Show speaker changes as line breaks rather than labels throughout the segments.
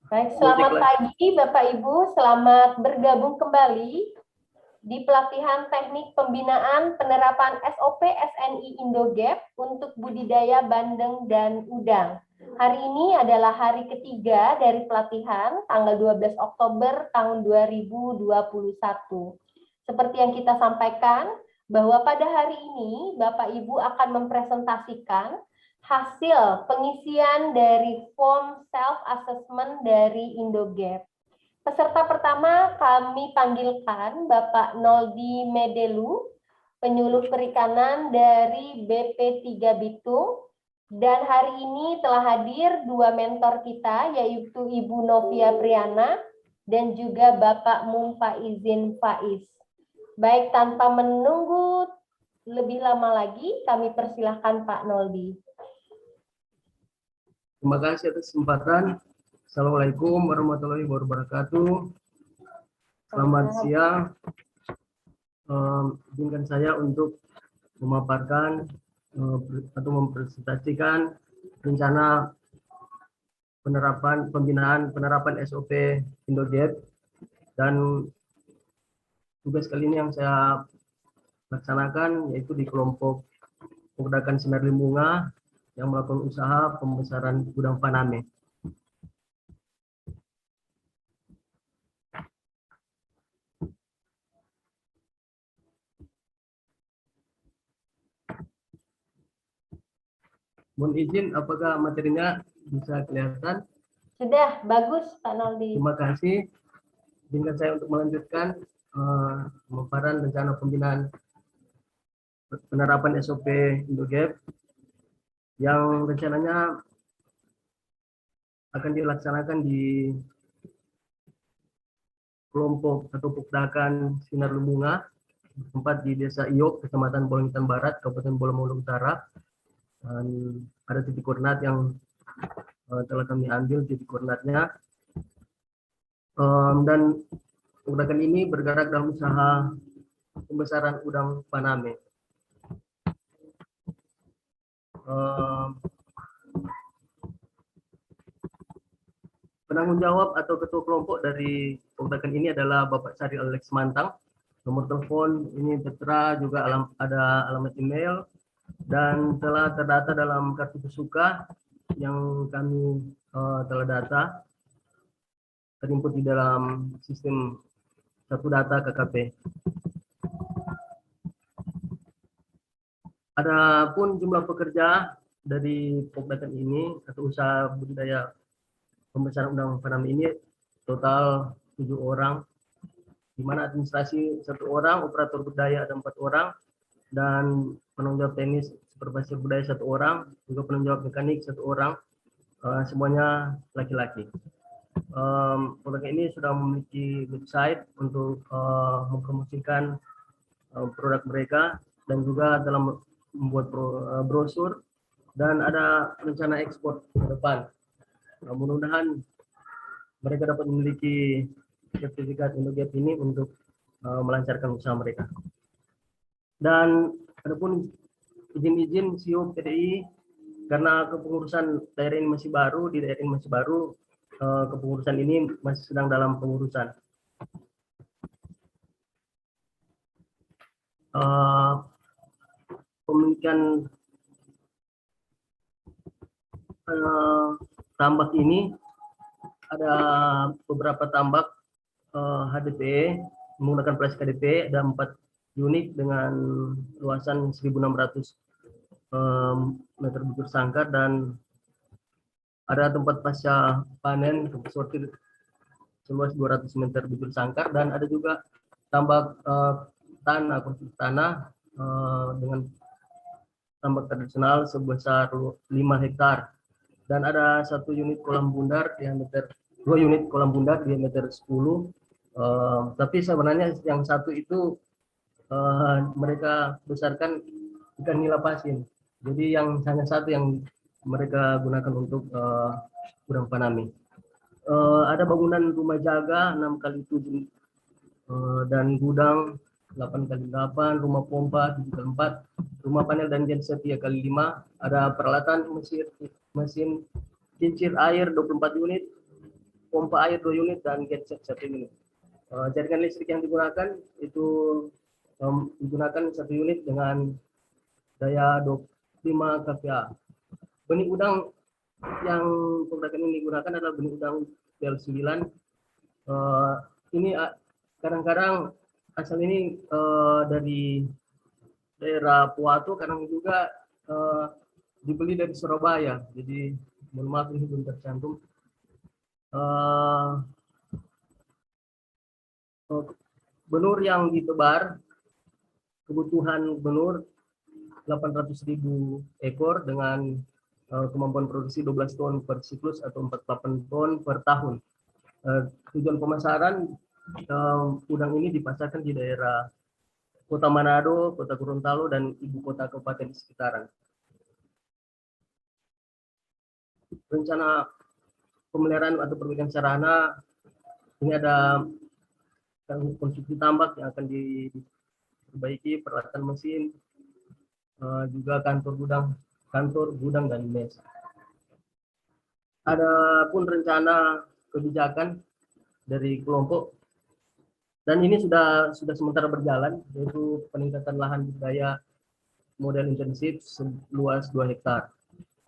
Baik, selamat pagi Bapak Ibu, selamat bergabung kembali di pelatihan teknik pembinaan penerapan SOP SNI Indogap untuk budidaya bandeng dan udang. Hari ini adalah hari ketiga dari pelatihan tanggal 12 Oktober tahun 2021. Seperti yang kita sampaikan, bahwa pada hari ini Bapak Ibu akan mempresentasikan hasil pengisian dari form self-assessment dari Indogap. Peserta pertama kami panggilkan Bapak Noldi Medelu, penyuluh perikanan dari BP3 Bitung. Dan hari ini telah hadir dua mentor kita, yaitu Ibu Novia Priana dan juga Bapak Mufaizin Faiz. Baik, tanpa menunggu lebih lama lagi, kami persilahkan Pak Noldi.
Terima kasih atas kesempatan. Assalamualaikum warahmatullahi wabarakatuh. Selamat siang. Izinkan saya untuk memaparkan atau mempresentasikan rencana penerapan SOP Indogap, dan tugas kali ini yang saya laksanakan yaitu di kelompok Pemudakan Sinar Limbunga yang melakukan usaha pembesaran udang faname. Mohon izin, apakah materinya bisa kelihatan?
Sudah, bagus Pak Noldi.
Terima kasih. Izinkan saya untuk melanjutkan pemaparan rencana pembinaan penerapan SOP Indogap yang rencananya akan dilaksanakan di kelompok atau Pemudakan Sinar Limbunga, tempat di Desa Iyok, Kecamatan Bolongitan Barat, Kabupaten Bolomolo Utara. Dan ada titik koordinat yang telah kami ambil titik koordinatnya. Dan Pemudakan ini bergerak dalam usaha pembesaran udang faname. Penanggung jawab atau ketua kelompok dari Pemudakan ini adalah Bapak Sari Alex Mantang. Nomor telepon ini tertera, juga ada alamat email, dan telah terdata dalam kartu pesuka yang kami telah data, terinput di dalam sistem satu data KKP. Adapun jumlah pekerja dari Pemudakan ini atau usaha budidaya pembesaran udang faname ini total 7 orang, di mana administrasi 1 orang, operator budaya ada 4 orang, dan penanggung jawab teknis supervisor budaya 1 orang, juga penanggung jawab mekanik 1 orang, semuanya laki-laki. Pemudakan ini sudah memiliki website untuk mempromosikan produk mereka, dan juga dalam membuat brosur, dan ada rencana ekspor ke depan. Mudah-mudahan mereka dapat memiliki sertifikat Indogap ini untuk melancarkan usaha mereka. Dan adapun izin-izin SIO PDI, karena kepengurusan daerah ini masih baru, di daerah ini masih baru, kepengurusan ini masih sedang dalam pengurusan. Pemilikan tambak ini ada beberapa tambak HDP menggunakan plastik HDP, ada 4 unit dengan luasan 1.600 meter bujur sangkar, dan ada tempat pasca panen sortir seluas 200 meter bujur sangkar, dan ada juga tambak tanah, konstruksi tanah dengan tambak tradisional sebesar 5 hektar. Dan ada 1 unit kolam bundar diameter 2 unit kolam bundar diameter 10. Tapi sebenarnya yang 1 itu mereka besarkan ikan nila pasin. Jadi yang hanya 1 yang mereka gunakan untuk udang faname. Ada bangunan rumah jaga 6x7 dan gudang 8x8, rumah pompa 7x4, rumah panel dan genset 3x5, ada peralatan mesin kincir air 24 unit, pompa air 2 unit dan genset 1 unit. Jaringan listrik yang digunakan itu digunakan 1 unit dengan daya 25 kVA. Benih udang yang produk ini digunakan adalah benih udang PL9. Ini kadang-kadang asal ini dari daerah Puato, kadang juga dibeli dari Surabaya. Jadi mohon maaf ini belum tercantum. Benur yang ditebar, kebutuhan benur 800.000 ekor dengan kemampuan produksi 12 ton per siklus atau 48 ton per tahun. Tujuan pemasaran udang ini dipasarkan di daerah Kota Manado, Kota Gorontalo, dan ibu kota kabupaten di sekitaran. Rencana pemeliharaan atau perbaikan sarana, ini ada konstruksi tambak yang akan diperbaiki, peralatan mesin, juga kantor gudang dan mes. Ada pun rencana kebijakan dari kelompok, dan ini sudah sementara berjalan, yaitu peningkatan lahan budidaya model intensif seluas 2 hektar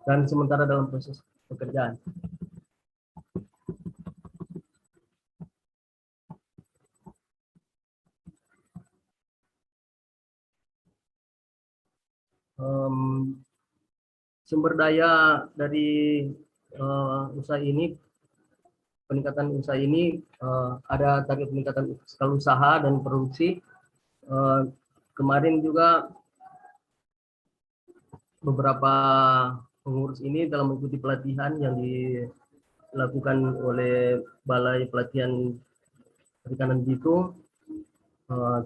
dan sementara dalam proses pekerjaan. Sumber daya dari usaha ini, peningkatan usaha ini ada target peningkatan skala usaha dan produksi. Kemarin juga beberapa pengurus ini dalam mengikuti pelatihan yang dilakukan oleh Balai Pelatihan Perikanan Bitung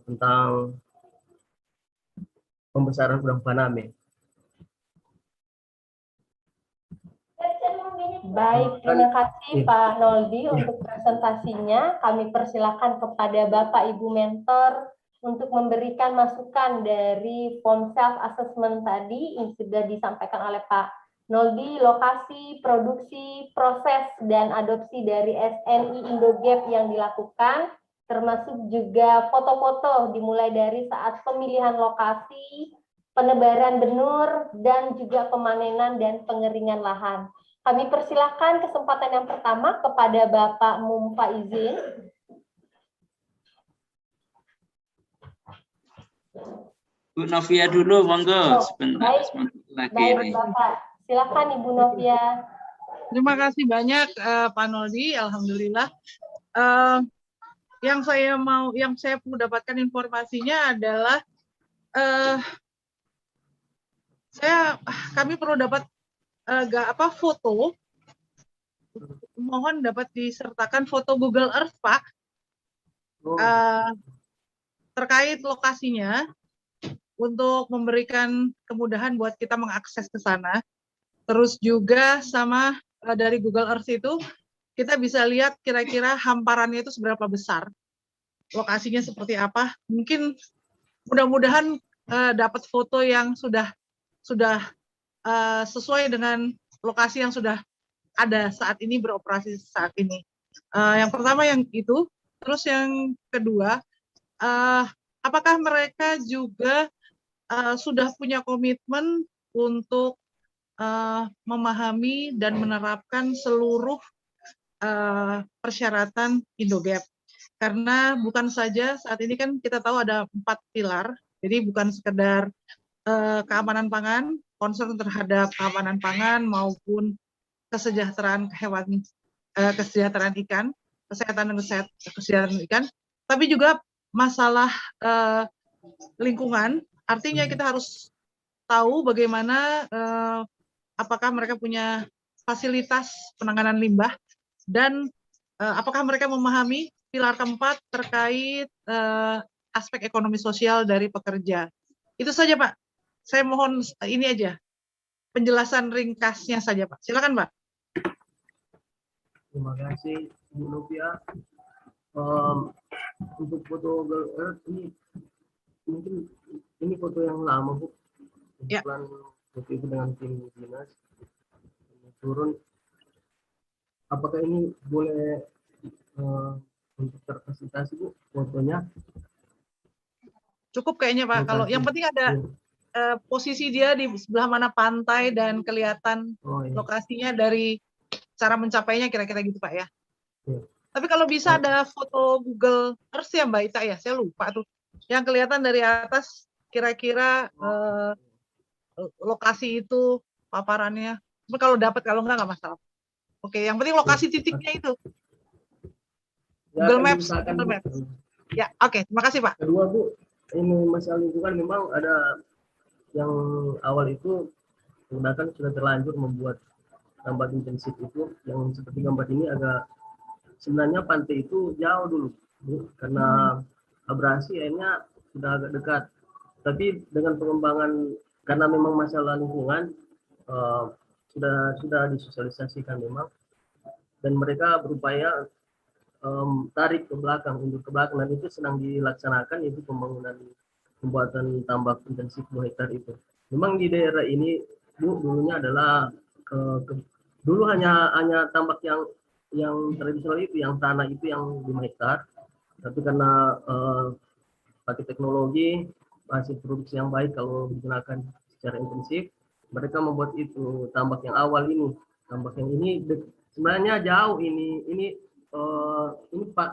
tentang pembesaran udang faname.
Baik, terima kasih Pak Noldi untuk presentasinya. Kami persilakan kepada Bapak Ibu mentor untuk memberikan masukan dari form self assessment tadi yang sudah disampaikan oleh Pak Noldi, lokasi, produksi, proses, dan adopsi dari SNI Indogap yang dilakukan, termasuk juga foto-foto dimulai dari saat pemilihan lokasi, penebaran benur, dan juga pemanenan dan pengeringan lahan. Kami persilakan kesempatan yang pertama kepada Bapak Mumpa Izin.
Bu Novia dulu, monggo. Sebentar lagi
baik,
ini.
Bapak. Silakan Ibu Novia.
Terima kasih banyak Pak Noldi, alhamdulillah. Yang saya perlu dapatkan informasinya adalah kami perlu dapat foto. Mohon dapat disertakan foto Google Earth, Pak, terkait lokasinya untuk memberikan kemudahan buat kita mengakses ke sana. Terus juga sama dari Google Earth itu kita bisa lihat kira-kira hamparannya itu seberapa besar, lokasinya seperti apa. Mungkin mudah-mudahan dapat foto yang sudah sesuai dengan lokasi yang sudah ada saat ini, beroperasi saat ini. Yang pertama yang itu. Terus yang kedua, apakah mereka juga sudah punya komitmen untuk memahami dan menerapkan seluruh persyaratan Indogap? Karena bukan saja saat ini kan kita tahu ada 4 pilar, jadi bukan sekedar keamanan pangan, concern terhadap keamanan pangan maupun kesejahteraan hewan, kesejahteraan ikan, kesehatan dan kesejahteraan ikan, tapi juga masalah lingkungan. Artinya kita harus tahu bagaimana apakah mereka punya fasilitas penanganan limbah dan apakah mereka memahami pilar keempat terkait aspek ekonomi sosial dari pekerja. Itu saja, Pak. Saya mohon ini aja penjelasan ringkasnya saja, Pak. Silakan, Pak.
Terima kasih Bu Novia. Untuk foto Google Earth ini mungkin ini foto yang lama, Bu. Kebetulan waktu itu dengan tim dinas turun. apakah ini boleh untuk terfasilitasi Bu fotonya?
Cukup kayaknya Pak. Kalau yang penting ada posisi dia di sebelah mana pantai dan kelihatan lokasinya dari cara mencapainya kira-kira gitu Pak ya. Tapi kalau bisa ada foto Google Earth ya Mbak Ita ya, saya lupa tuh. Yang kelihatan dari atas kira-kira lokasi itu paparannya. Tapi kalau dapat, kalau enggak masalah. Oke, yang penting lokasi titiknya itu. Google Maps. Google Maps. Ya, oke. Terima kasih Pak.
Kedua Bu, ini masalah lingkungan memang ada yang awal itu menggunakan sudah terlanjur membuat tambak intensif itu, yang seperti gambar ini agak sebenarnya pantai itu jauh dulu Bu, karena abrasi airnya sudah agak dekat. Tapi dengan pengembangan karena memang masalah lingkungan sudah disosialisasikan memang, dan mereka berupaya tarik ke belakang, mundur ke belakang, dan itu sedang dilaksanakan, yaitu pembuatan tambak intensif 2 hektar itu. Memang di daerah ini Bu dulunya adalah dulu hanya tambak yang tradisional itu, yang tanah itu yang 5 hektar, tapi karena pakai teknologi hasil produksi yang baik kalau digunakan secara intensif, mereka membuat itu tambak yang awal ini. Tambak yang ini sebenarnya jauh ini Pak,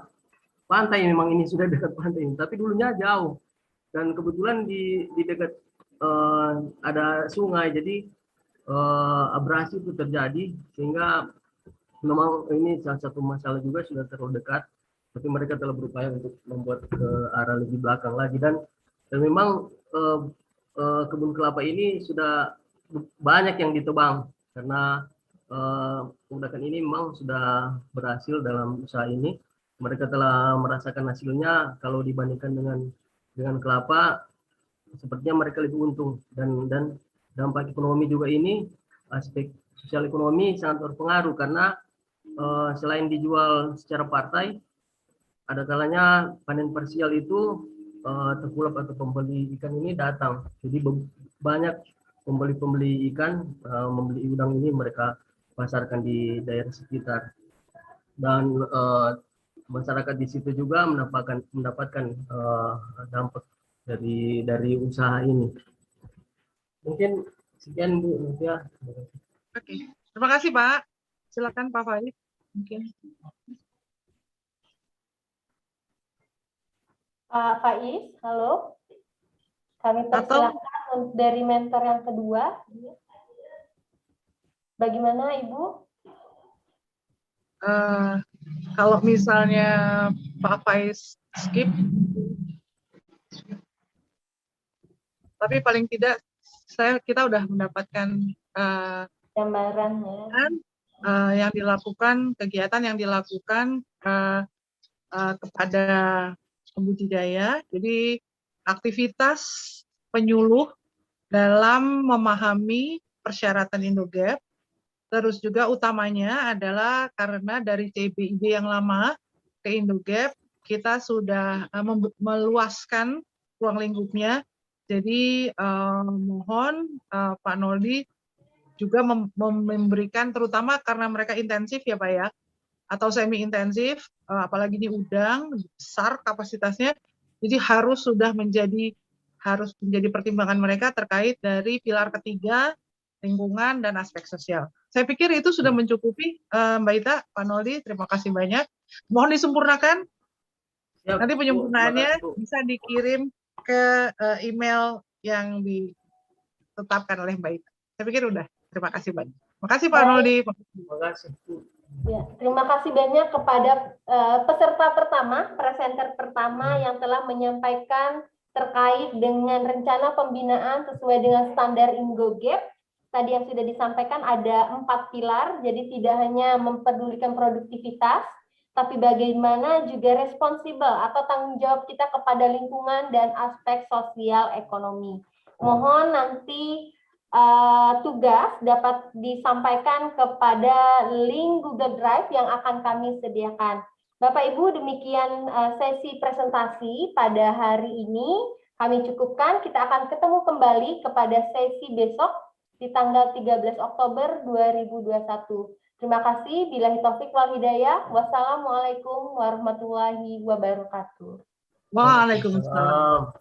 pantai memang ini sudah dekat pantai ini, tapi dulunya jauh, dan kebetulan di dekat ada sungai, jadi abrasi itu terjadi, sehingga memang ini salah satu masalah juga, sudah terlalu dekat, tapi mereka telah berupaya untuk membuat ke arah lebih belakang lagi, dan memang kebun kelapa ini sudah banyak yang ditebang karena menggunakan ini memang sudah berhasil dalam usaha ini. Mereka telah merasakan hasilnya, kalau dibandingkan dengan kelapa, sepertinya mereka lebih untung, dan dampak ekonomi juga ini, aspek sosial ekonomi sangat berpengaruh, karena selain dijual secara partai, ada kalanya panen parsial itu tengkulap atau pembeli ikan ini datang, jadi banyak pembeli ikan membeli udang ini, mereka pasarkan di daerah sekitar, dan masyarakat di situ juga mendapatkan dampak dari usaha ini. Mungkin sekian Bu ya.
Oke, terima kasih Pak. Silakan Pak Farid. Mungkin.
Pak Faiz, halo. Kami persilakan dari mentor yang kedua. Bagaimana Ibu?
Kalau misalnya Pak Faiz skip, tapi paling tidak kita udah mendapatkan
gambarannya
yang dilakukan, kegiatan yang dilakukan kepada pembudidaya. Jadi aktivitas penyuluh dalam memahami persyaratan Indogap. Terus juga utamanya adalah karena dari CBID yang lama ke Indogap, kita sudah meluaskan ruang lingkupnya. Jadi mohon Pak Noldi juga memberikan, terutama karena mereka intensif ya Pak ya, atau semi intensif, apalagi ini udang besar kapasitasnya, jadi harus menjadi pertimbangan mereka terkait dari pilar ketiga, lingkungan dan aspek sosial. Saya pikir itu sudah mencukupi Mbak Ita, Pak Noldi, terima kasih banyak. Mohon disempurnakan. Nanti penyempurnaannya bisa dikirim ke email yang ditetapkan oleh Mbak Ita. Saya pikir udah. Terima kasih banyak. Terima kasih Pak Noldi.
Terima kasih.
Ya, terima kasih banyak kepada peserta pertama, presenter pertama yang telah menyampaikan terkait dengan rencana pembinaan sesuai dengan standar Indogap. Tadi yang sudah disampaikan ada 4 pilar, jadi tidak hanya memperdulikan produktivitas, tapi bagaimana juga responsibel atau tanggung jawab kita kepada lingkungan dan aspek sosial ekonomi. Mohon nanti tugas dapat disampaikan kepada link Google Drive yang akan kami sediakan. Bapak Ibu, demikian sesi presentasi pada hari ini. Kami cukupkan, kita akan ketemu kembali kepada sesi besok di tanggal 13 Oktober 2021. Terima kasih. Billahi taufik wal hidayah. Wassalamualaikum warahmatullahi wabarakatuh.
Waalaikumsalam.